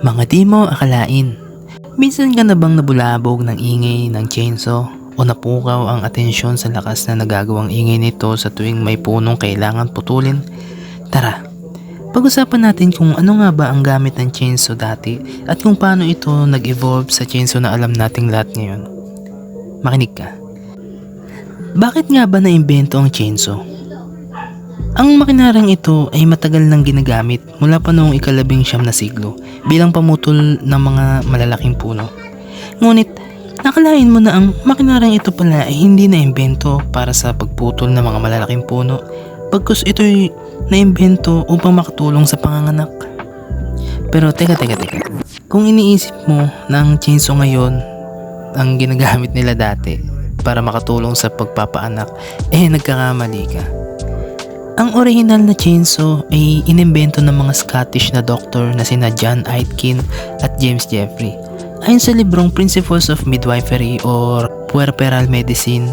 Mga di mo akalain. Minsan ka na bang nabulabog ng ingay ng chainsaw o napukaw ang atensyon sa lakas na nagagawang ingay nito sa tuwing may punong kailangan putulin? Tara, pag-usapan natin kung ano nga ba ang gamit ng chainsaw dati at kung paano ito nag-evolve sa chainsaw na alam nating lahat ngayon. Makinig ka. Bakit nga ba naimbento ang chainsaw? Ang makinarang ito ay matagal nang ginagamit mula pa noong ika-19 na siglo bilang pamutol ng mga malalaking puno. Ngunit nakalain mo na ang makinarang ito pala ay hindi naimbento para sa pagputol ng mga malalaking puno, pagkus ito'y naimbento upang makatulong sa panganganak. Pero teka. Kung iniisip mo na ang chainsaw ngayon ang ginagamit nila dati para makatulong sa pagpapaanak, nagkakamali ka. Ang original na chainsaw ay inimbento ng mga Scottish na doktor na sina John Aitken at James Jeffrey. Ayon sa librong Principles of Midwifery or Puerperal Medicine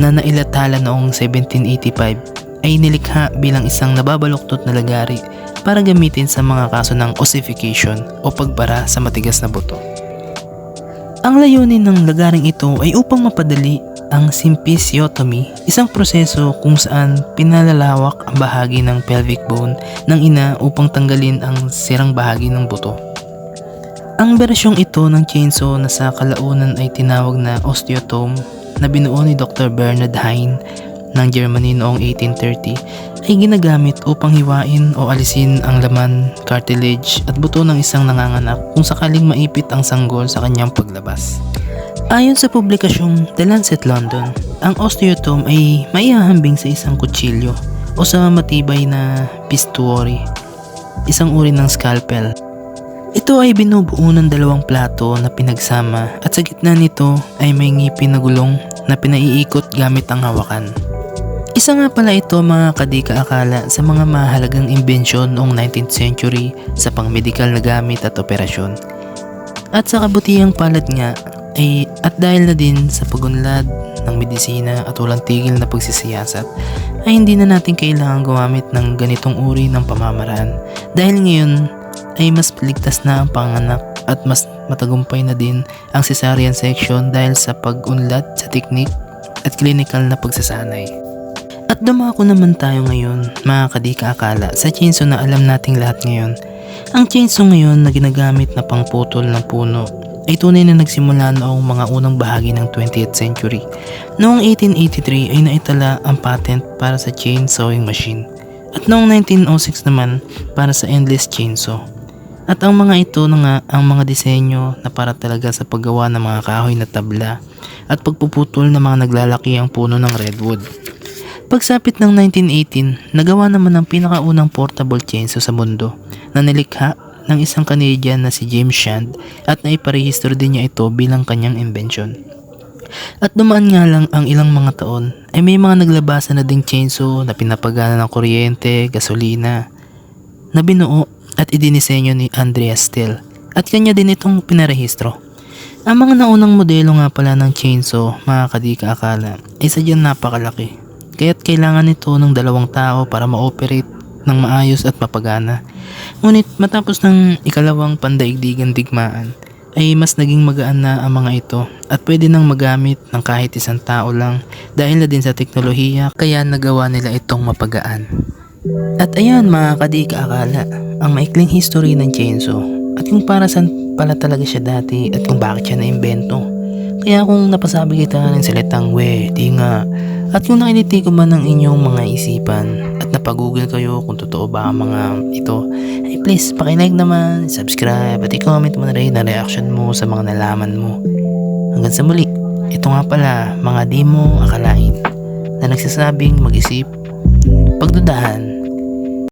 na nailathala noong 1785 ay nilikha bilang isang nababaluktot na lagari para gamitin sa mga kaso ng ossification o pagbara sa matigas na buto. Ang layunin ng lagaring ito ay upang mapadali ang symphysiotomy, isang proseso kung saan pinalalawak ang bahagi ng pelvic bone ng ina upang tanggalin ang sirang bahagi ng buto. Ang bersyong ito ng chainsaw na sa kalaunan ay tinawag na osteotome na binuo ni Dr. Bernard Heine ng Germany noong 1830 ay ginagamit upang hiwain o alisin ang laman, cartilage at buto ng isang nanganganak kung sakaling maipit ang sanggol sa kanyang paglabas. Ayon sa publikasyong The Lancet London, ang osteotome ay maihahambing sa isang kutsilyo o sa matibay na pistoury, isang uri ng scalpel. Ito ay binubuo ng dalawang plato na pinagsama at sa gitna nito ay may ngipin na gulong na pinaiikot gamit ang hawakan. Isa nga pala ito mga kadika-akala sa mga mahalagang imbensyon noong 19th century sa pang-medikal na gamit at operasyon. At sa kabutihang palad nga, at dahil na din sa pagunlad ng medisina at walang tigil na pagsisiyasat, ay hindi na natin kailangan gumamit ng ganitong uri ng pamamaraan dahil ngayon ay mas ligtas na ang panganak at mas matagumpay na din ang cesarean section dahil sa pag-unlad sa teknik at clinical na pagsasanay. At dumako naman tayo ngayon mga kadika-akala sa chainsaw na alam nating lahat ngayon. Ang chainsaw ngayon na ginagamit na pangputol ng puno ay tunay na nagsimula noong mga unang bahagi ng 20th century. Noong 1883 ay naitala ang patent para sa chainsawing machine at noong 1906 naman para sa endless chainsaw. At ang mga ito na nga ang mga disenyo na para talaga sa paggawa ng mga kahoy na tabla at pagpuputol ng mga naglalakiang puno ng redwood. Pagsapit ng 1918, nagawa naman ang pinakaunang portable chainsaw sa mundo na nilikha ng isang Canadian na si James Shand at naiparehistro din niya ito bilang kanyang invention. At dumaan nga lang ang ilang mga taon ay may mga naglabasan na ding chainsaw na pinapagana ng kuryente, gasolina na binuo at idinisenyo ni Andreas Still at kanya din itong pinarehistro. Ang mga naunang modelo nga pala ng chainsaw mga kadika-akala ay sadyang napakalaki kaya't kailangan nito ng 2 tao para ma-operate ng maayos at mapagana. Ngunit matapos ng ikalawang pandaigdigang digmaan ay mas naging magaan na ang mga ito at pwede nang magamit ng kahit isang tao lang dahil na din sa teknolohiya kaya nagawa nila itong mapagaan. At ayan mga kadika-akala, ang maikling history ng chainsaw at kung para saan pala talaga siya dati at kung bakit siya naimbento. Kaya kung napasabi kita ng salitang di nga at kung nakiliti ko man ng inyong mga isipan at napag-google kayo kung totoo ba ang mga ito, ay please paki-like naman, subscribe at i-comment mo na rin ang reaction mo sa mga nalaman mo. Hanggang sa muli, ito nga pala mga di mo akalain na nagsasabing mag-isip, pagdudahan.